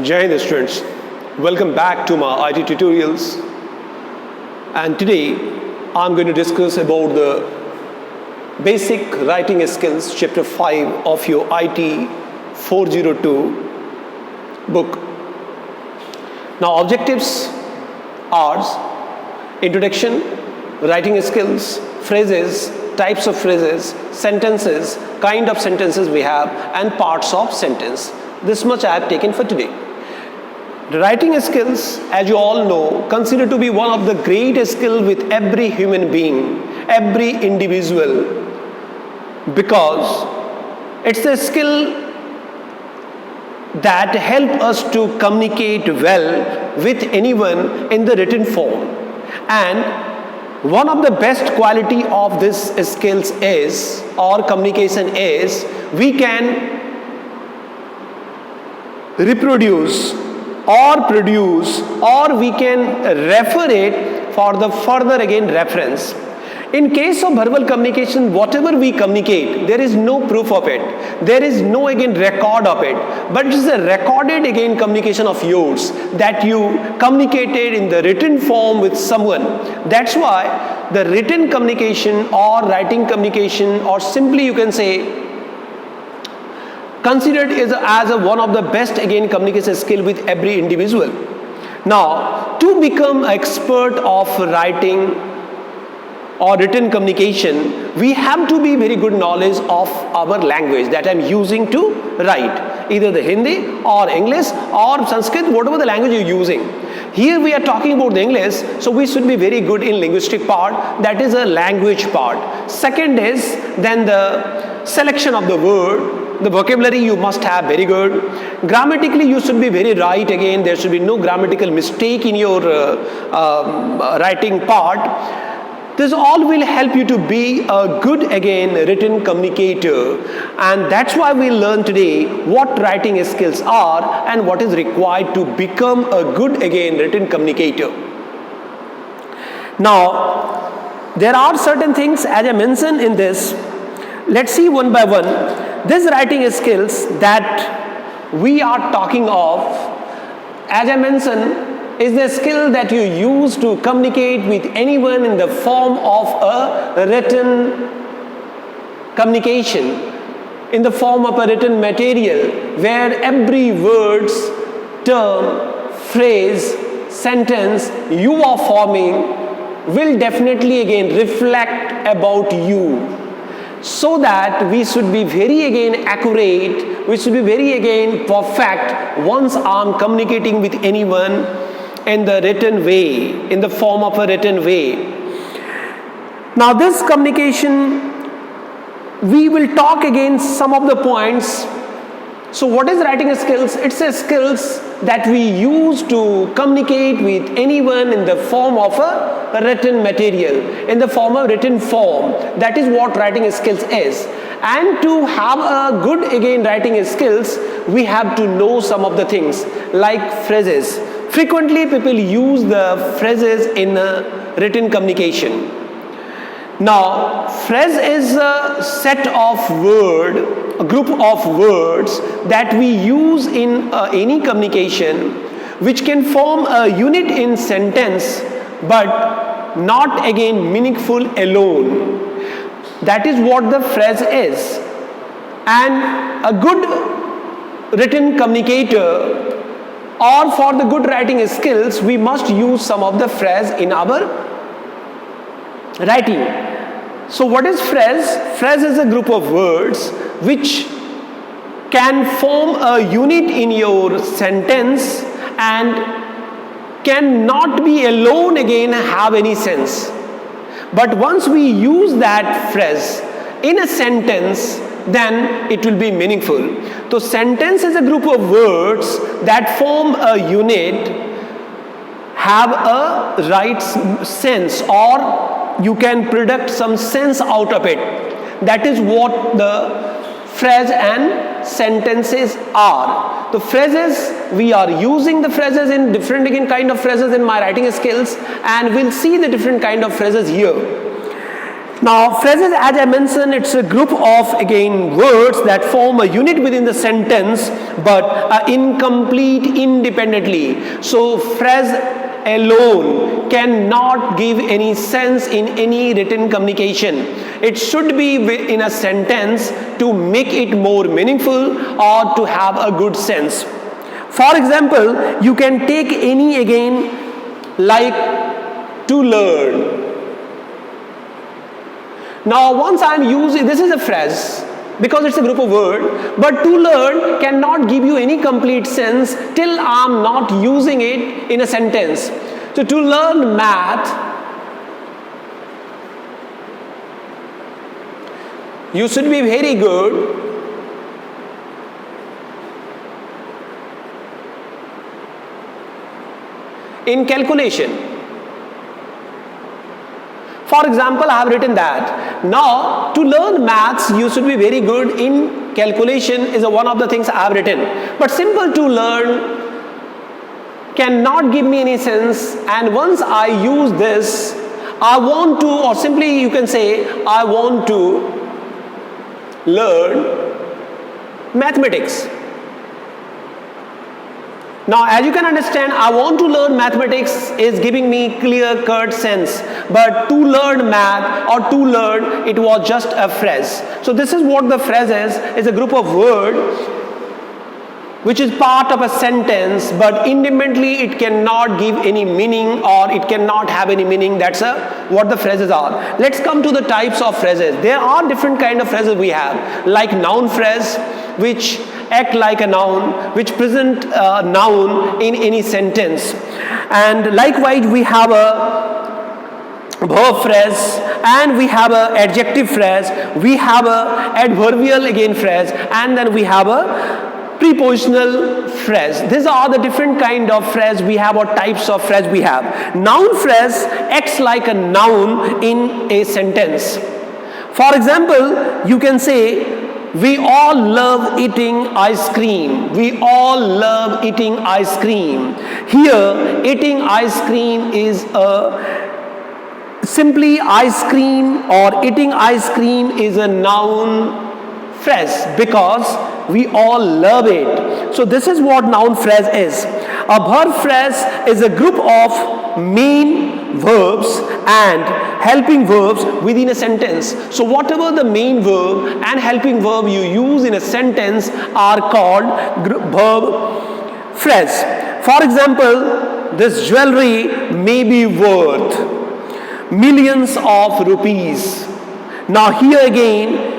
Jai Hind students, welcome back to my IT tutorials, and today I'm going to discuss about the basic writing skills chapter 5 of your IT 402 book. Now objectives are introduction, writing skills, phrases, types of phrases, sentences, kind of sentences we have, and parts of sentence. This much I have taken for today. The writing skills, as you all know, considered to be one of the greatest skills with every human being, every individual, because it's a skill that help us to communicate well with anyone in the written form. And one of the best quality of this skills is, or communication is, we can reproduce or produce, or we can refer it for the further again reference. In case of verbal communication, whatever we communicate, there is no proof of it, there is no again record of it, but it is a recorded again communication of yours that you communicated in the written form with someone. That's why the written communication or writing communication, or simply you can say considered as one of the best again communication skill with every individual. Now, to become expert of writing or written communication, we have to be very good knowledge of our language that I'm using to write, either the Hindi or English or Sanskrit, whatever the language you're using. Here we are talking about the English, so we should be very good in linguistic part, that is a language part. Second is then the selection of the word. The vocabulary you must have very good. Grammatically you should be very right again. There should be no grammatical mistake in your writing part. This all will help you to be a good again written communicator, and that's why we learn today what writing skills are and what is required to become a good again written communicator. Now there are certain things as I mentioned in this. Let's see one by one. These writing skills that we are talking of, as I mentioned, is the skill that you use to communicate with anyone in the form of a written communication, in the form of a written material, where every word, term, phrase, sentence you are forming will definitely again reflect about you. So that we should be very again accurate, we should be very again perfect once I'm communicating with anyone in the written way, in the form of a written way. Now this communication, we will talk again some of the points. So what is writing skills? It's a skills that we use to communicate with anyone in the form of a written material, in the form of written form. That is what writing skills is. And to have a good again writing skills, we have to know some of the things like phrases. Frequently people use the phrases in written communication. Now phrase is a set of word, a group of words that we use in any communication, which can form a unit in sentence but not again meaningful alone. That is what the phrase is. And a good written communicator, or for the good writing skills, we must use some of the phrase in our writing. So what is phrase? Phrase is a group of words which can form a unit in your sentence and cannot be alone again have any sense. But once we use that phrase in a sentence, then it will be meaningful. So sentence is a group of words that form a unit, have a right sense, or you can predict some sense out of it. That is what the phrase and sentences are. The phrases, we are using the phrases in different again kind of phrases in my writing skills, and we'll see the different kind of phrases here. Now, phrases, as I mentioned, it's a group of, again, words that form a unit within the sentence but are incomplete independently. So, phrase alone cannot give any sense in any written communication. It should be in a sentence to make it more meaningful or to have a good sense. For example, you can take any, again, like to learn. Now, once I am using, this is a phrase because it's a group of words, but to learn cannot give you any complete sense till I am not using it in a sentence. So, to learn math, you should be very good in calculation. For example, I have written that. Now, to learn maths, you should be very good in calculation is one of the things I have written. But simple to learn cannot give me any sense, and once I use this, I want to, or simply you can say, I want to learn mathematics. Now, as you can understand, I want to learn mathematics is giving me clear-cut sense, but to learn math or to learn, it was just a phrase. So this is what the phrase is a group of words which is part of a sentence, but independently it cannot give any meaning or it cannot have any meaning. That's what the phrases are. Let's come to the types of phrases. There are different kind of phrases we have, like noun phrase, which act like a noun, which present a noun in any sentence. And likewise, we have a verb phrase, and we have a adjective phrase, we have a adverbial again phrase, and then we have a prepositional phrase. These are the different kind of phrase we have or types of phrase we have. Noun phrase acts like a noun in a sentence. For example, you can say, we all love eating ice cream. We all love eating ice cream. Here, eating ice cream is simply ice cream, or eating ice cream is a noun phrase because we all love it. So this is what noun phrase is. A verb phrase is a group of main verbs and helping verbs within a sentence. So whatever the main verb and helping verb you use in a sentence are called verb phrase. For example, this jewelry may be worth millions of rupees. Now here again,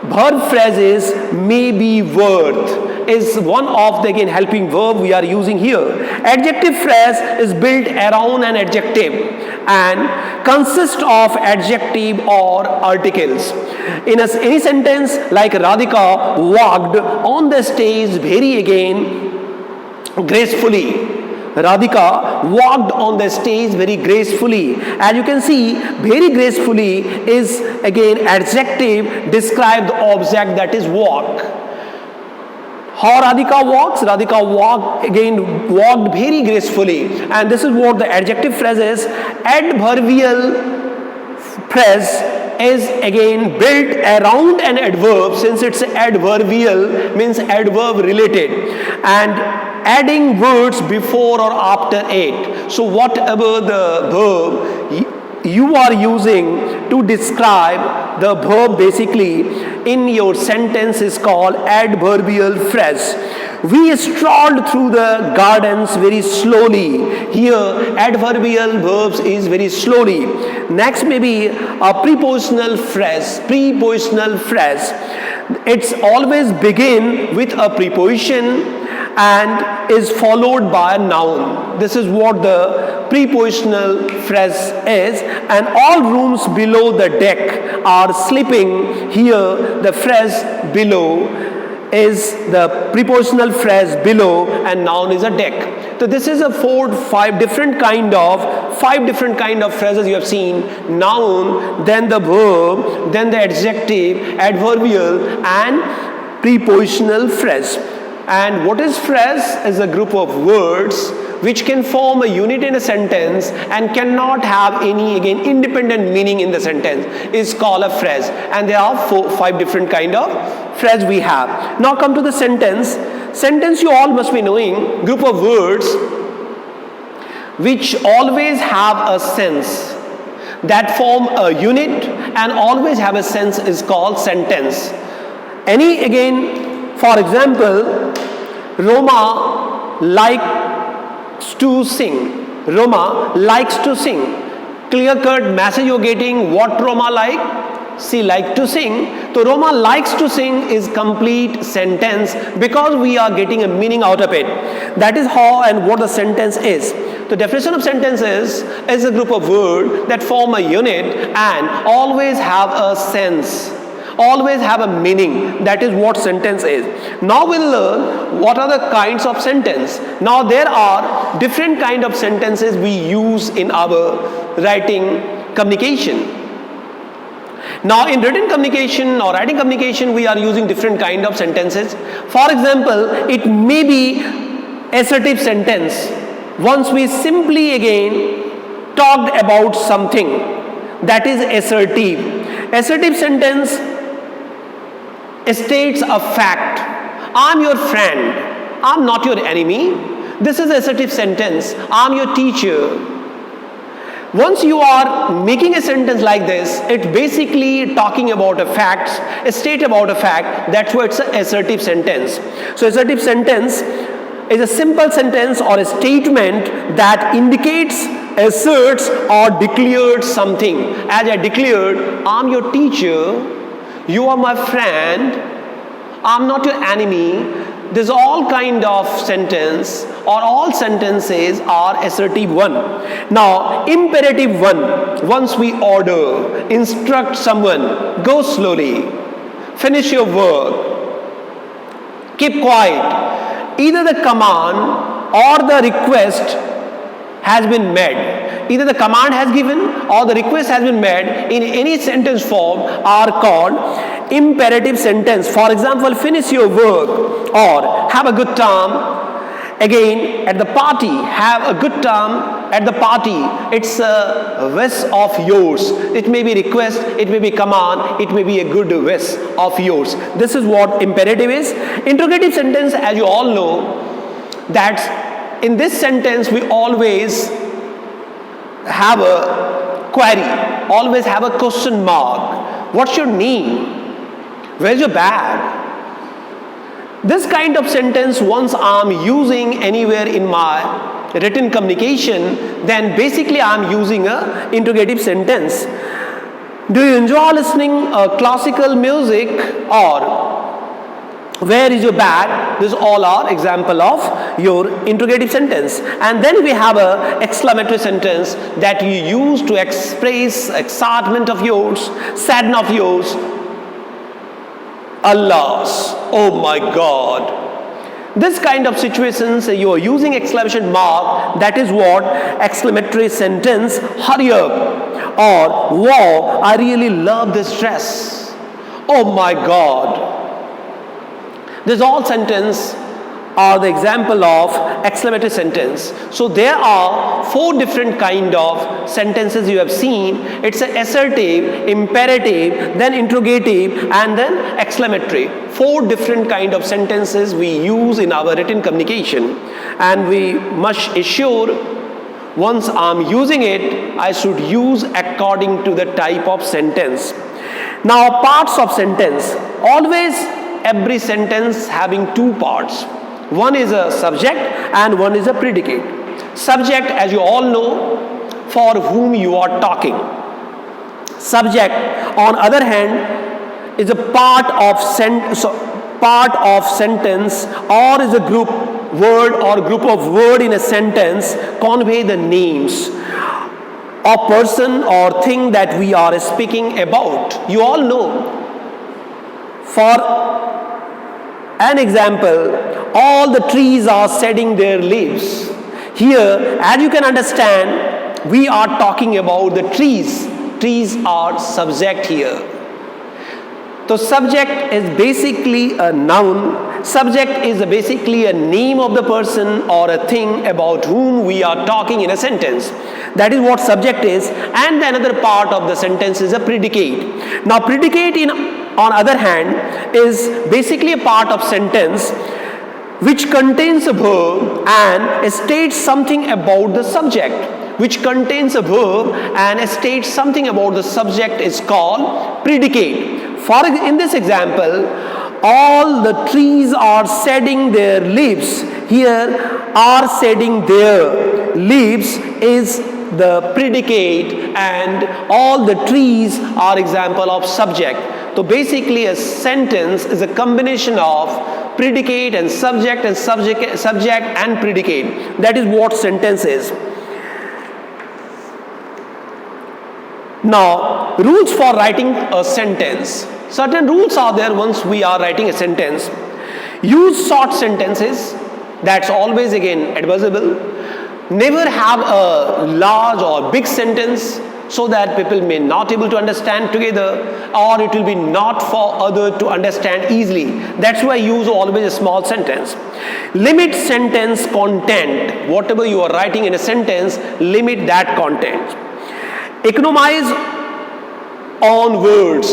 verb phrases may be worth is one of the again helping verb we are using here. Adjective phrase is built around an adjective and consists of adjective or articles. In any sentence like Radhika walked on the stage very again gracefully. Radhika walked on the stage very gracefully. As you can see, very gracefully is again adjective describe the object that is walk. How Radhika walks? Radhika walked very gracefully, and this is what the adjective phrase is. Adverbial phrase is again built around an adverb, since it's adverbial means adverb related, and adding words before or after it. So whatever the verb you are using to describe the verb basically in your sentence is called adverbial phrase. We strolled through the gardens very slowly. Here adverbial verbs is very slowly. Next may be a prepositional phrase. Prepositional phrase. It's always begin with a preposition and is followed by a noun. This is what the prepositional phrase is. And all rooms below the deck are sleeping. Here the phrase below is the prepositional phrase below, and noun is a deck. So this is a five different kind of phrases you have seen. Noun, then the verb, then the adjective, adverbial, and prepositional phrase. And what is phrase? Is a group of words which can form a unit in a sentence and cannot have any, again, independent meaning in the sentence, is called a phrase. And there are 5 different kind of phrase we have. Now come to the sentence. Sentence, you all must be knowing, group of words which always have a sense, that form a unit and always have a sense, is called sentence. Any, again, for example, Roma likes to sing. Roma likes to sing. Clear-cut message you're getting. What Roma like? She like to sing. So Roma likes to sing is complete sentence because we are getting a meaning out of it. That is how and what the sentence is. The definition of sentence is a group of words that form a unit and always have a sense, always have a meaning. That is what sentence is. Now we'll learn what are the kinds of sentence. Now there are different kind of sentences we use in our writing communication. Now in written communication or writing communication, we are using different kind of sentences. For example, it may be assertive sentence. Once we simply, again, talked about something, that is assertive. Assertive sentence states a fact. I'm your friend. I'm not your enemy. This is assertive sentence. I'm your teacher. Once you are making a sentence like this, it's basically talking about a fact, a state about a fact. That's why it's an assertive sentence. So assertive sentence is a simple sentence or a statement that indicates, asserts or declares something. As I declared, I'm your teacher, you are my friend, I'm not your enemy. There's all kind of sentence or all sentences are assertive one. Now imperative one, once we order, instruct someone, go slowly, finish your work, keep quiet. Either the command or the request has been made. Either the command has given or the request has been made in any sentence form are called imperative sentence. For example, finish your work or have a good time. Again, at the party, have a good time at the party. It's a wish of yours. It may be request, it may be command, it may be a good wish of yours. This is what imperative is. Interrogative sentence, as you all know, that in this sentence we always have a query, always have a question mark. What's your name? Where's your bag? This kind of sentence, once I'm using anywhere in my written communication, then basically I'm using a interrogative sentence. Do you enjoy listening classical music? Or where is your bag? These all are example of your interrogative sentence. And then we have a exclamatory sentence that you use to express excitement of yours, sadness of yours. Alas, oh my God. This kind of situations you are using exclamation mark, that is what exclamatory sentence, hurry up, or wow, I really love this dress, oh my God. These all sentence are the example of exclamatory sentence. So there are 4 different kind of sentences you have seen. It's an assertive, imperative, then interrogative, and then exclamatory. 4 different kind of sentences we use in our written communication, and we must assure once I'm using it, I should use according to the type of sentence. Now parts of sentence. Always every sentence having 2 parts. One is a subject and one is a predicate. Subject, as you all know, for whom you are talking. Subject, on other hand, is a part of sentence or is a group word or group of word in a sentence convey the names of person or thing that we are speaking about. You all know. For an example, all the trees are shedding their leaves. Here, as you can understand, we are talking about the trees. Trees are subject here. So subject is basically a noun Subject is basically a name of the person or a thing about whom we are talking in a sentence. That is what subject is. And the another part of the sentence is a predicate. Now predicate on other hand is basically a part of sentence which contains a verb and states something about the subject. Which contains a verb and states something about the subject is called predicate. For in this example, all the trees are shedding their leaves. Here, are shedding their leaves is the predicate, and all the trees are example of subject. So basically a sentence is a combination of predicate and subject and predicate. That is what sentence is. Now, rules for writing a sentence. Certain rules are there once we are writing a sentence. Use short sentences. That's always again advisable. Never have a large or big sentence so that people may not able to understand together, or it will be not for other to understand easily. That's why use always a small sentence. Limit sentence content. Whatever you are writing in a sentence, limit that content. Economize on words.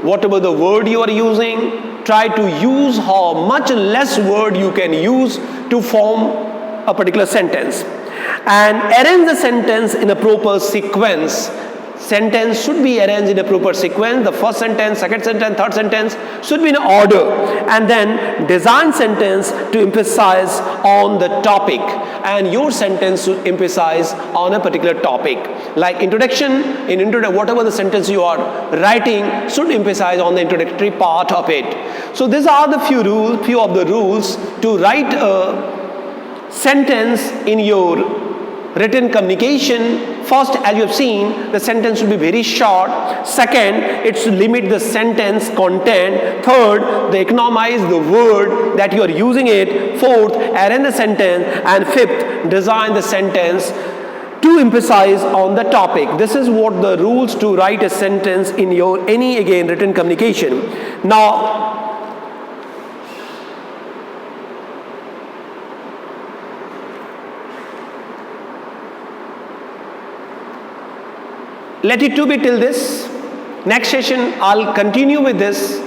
Whatever the word you are using, try to use how much less word you can use to form a particular sentence. And arrange the sentence in a proper sequence. Sentence should be arranged in a proper sequence. The first sentence, second sentence, third sentence should be in order. And then design sentence to emphasize on the topic. And your sentence should emphasize on a particular topic. Like introduction, whatever the sentence you are writing should emphasize on the introductory part of it. So these are the few of the rules to write a sentence in your written communication. First, as you have seen, the sentence should be very short. Second, it should limit the sentence content. Third, they economize the word that you are using it. Fourth, arrange the sentence. And fifth, design the sentence to emphasize on the topic. This is what the rules to write a sentence in your any again written communication. Now, let it to be till this. Next session, I'll continue with this,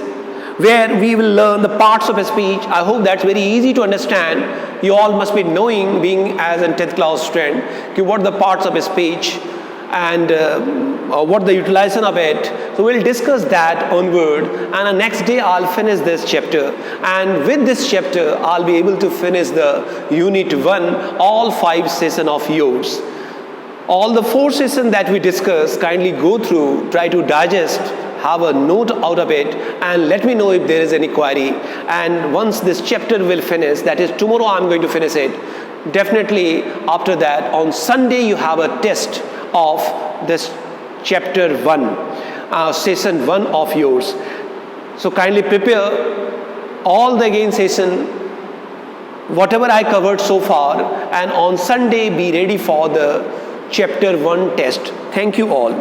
where we will learn the parts of a speech. I hope that's very easy to understand. You all must be knowing, being as a 10th class student, what the parts of a speech and what the utilization of it. So we'll discuss that onward, and the next day I'll finish this chapter. And with this chapter, I'll be able to finish the Unit 1, all 5 sessions of yours. All the 4 sessions that we discussed, kindly go through, try to digest, have a note out of it, and let me know if there is any query. And once this chapter will finish, that is tomorrow I'm going to finish it, definitely after that, on Sunday you have a test of this chapter 1, session 1 of yours. So kindly prepare all the again session, whatever I covered so far, and on Sunday be ready for the Chapter 1 test. Thank you all.